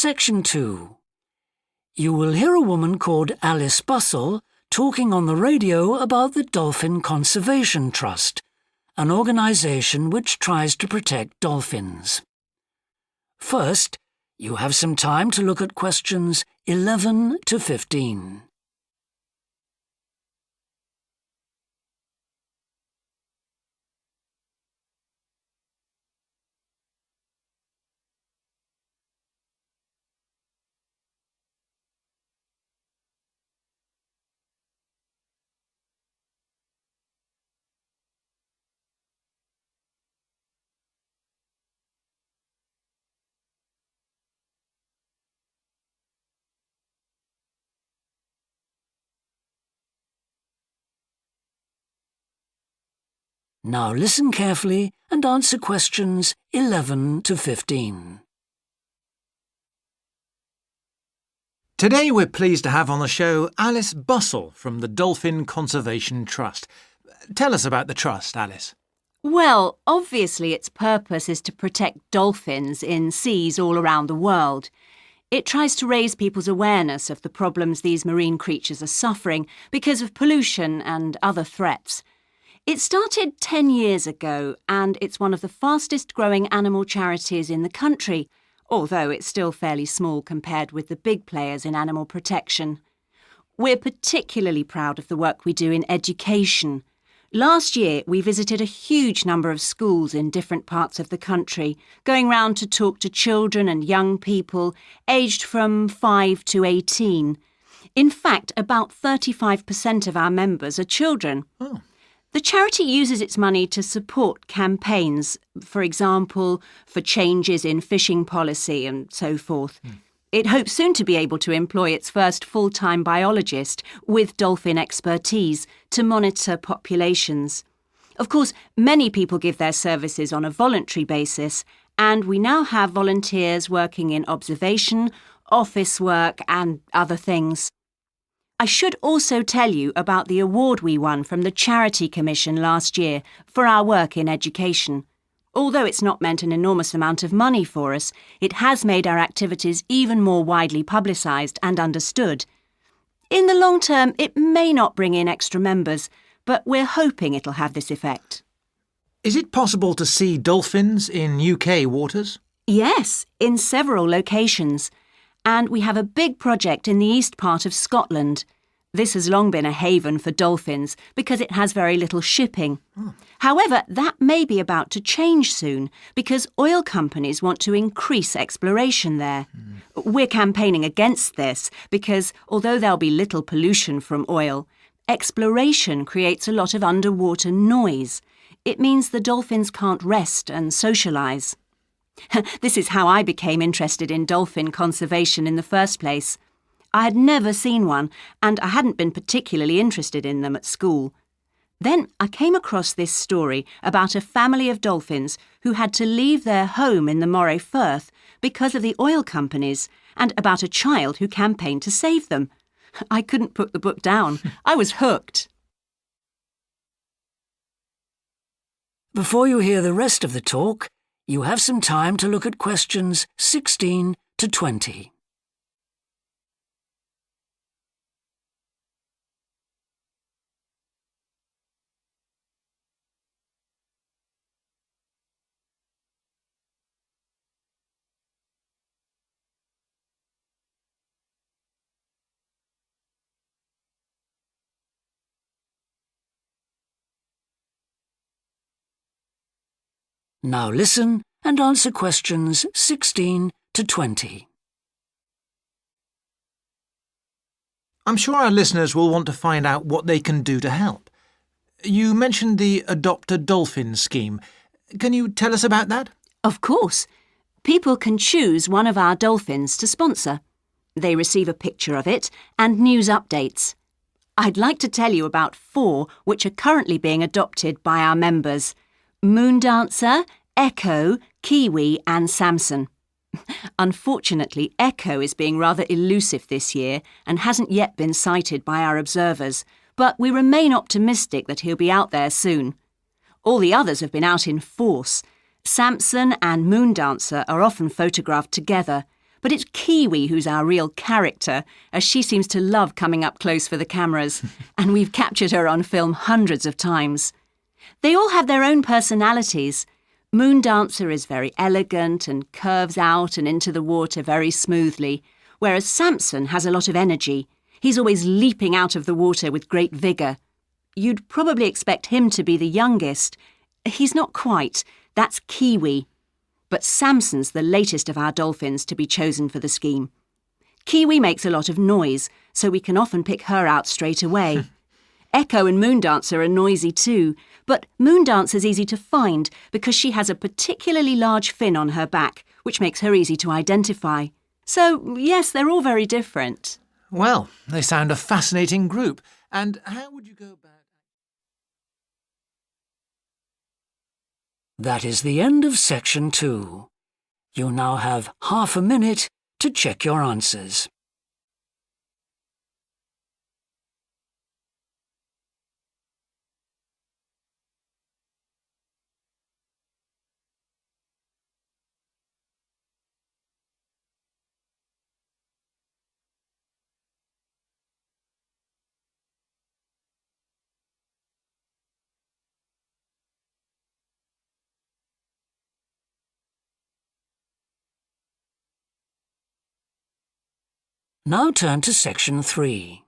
Section 2. You will hear a woman called Alice Bustle talking on the radio about the Dolphin Conservation Trust, an organisation which tries to protect dolphins. First, you have some time to look at questions 11 to 15. Now listen carefully and answer questions 11 to 15. Today we're pleased to have on the show Alice Bustle from the Dolphin Conservation Trust. Tell us about the trust, Alice. Well, obviously its purpose is to protect dolphins in seas all around the world. It tries to raise people's awareness of the problems these marine creatures are suffering because of pollution and other threats. It started 10 years ago and it's one of the fastest growing animal charities in the country, although it's still fairly small compared with the big players in animal protection. We're particularly proud of the work we do in education. Last year we visited a huge number of schools in different parts of the country, going round to talk to children and young people aged from 5 to 18. In fact, about 35% of our members are children. Oh. The charity uses its money to support campaigns, for example, for changes in fishing policy and so forth. It hopes soon to be able to employ its first full-time biologist with dolphin expertise to monitor populations. Of course, many people give their services on a voluntary basis, and we now have volunteers working in observation, office work and other things. I should also tell you about the award we won from the Charity Commission last year for our work in education. Although it's not meant an enormous amount of money for us, it has made our activities even more widely publicised and understood. In the long term, it may not bring in extra members, but we're hoping it'll have this effect. Is it possible to see dolphins in UK waters? Yes, in several locations. And we have a big project in the east part of Scotland. This has long been a haven for dolphins because it has very little shipping. However, that may be about to change soon because oil companies want to increase exploration there. We're campaigning against this because although there'll be little pollution from oil, exploration creates a lot of underwater noise. It means the dolphins can't rest and socialise. This is how I became interested in dolphin conservation in the first place. I had never seen one, and I hadn't been particularly interested in them at school. Then I came across this story about a family of dolphins who had to leave their home in the Moray Firth because of the oil companies, and about a child who campaigned to save them. I couldn't put the book down. I was hooked. Before you hear the rest of the talk, you have some time to look at questions 16 to 20. Now listen and answer questions 16 to 20. I'm sure our listeners will want to find out what they can do to help. You mentioned the Adopt a Dolphin scheme. Can you tell us about that? Of course. People can choose one of our dolphins to sponsor. They receive a picture of it and news updates. I'd like to tell you about 4 which are currently being adopted by our members: Moondancer, Echo, Kiwi and Samson. Unfortunately, Echo is being rather elusive this year and hasn't yet been sighted by our observers, but we remain optimistic that he'll be out there soon. All the others have been out in force. Samson and Moondancer are often photographed together, But it's Kiwi who's our real character, as she seems to love coming up close for the cameras, and we've captured her on film hundreds of times. They all have their own personalities. Moon Dancer is very elegant and curves out and into the water very smoothly, whereas Samson has a lot of energy. He's always leaping out of the water with great vigour. You'd probably expect him to be the youngest. He's not quite. That's Kiwi. But Samson's the latest of our dolphins to be chosen for the scheme. Kiwi makes a lot of noise, so we can often pick her out straight away. Echo and Moon Dancer are noisy too, but Moon Dancer's easy to find because she has a particularly large fin on her back, which makes her easy to identify. So, yes, they're all very different. Well, they sound a fascinating group. And how would you go about... That is the end of section 2. You now have half a minute to check your answers. Now turn to section 3.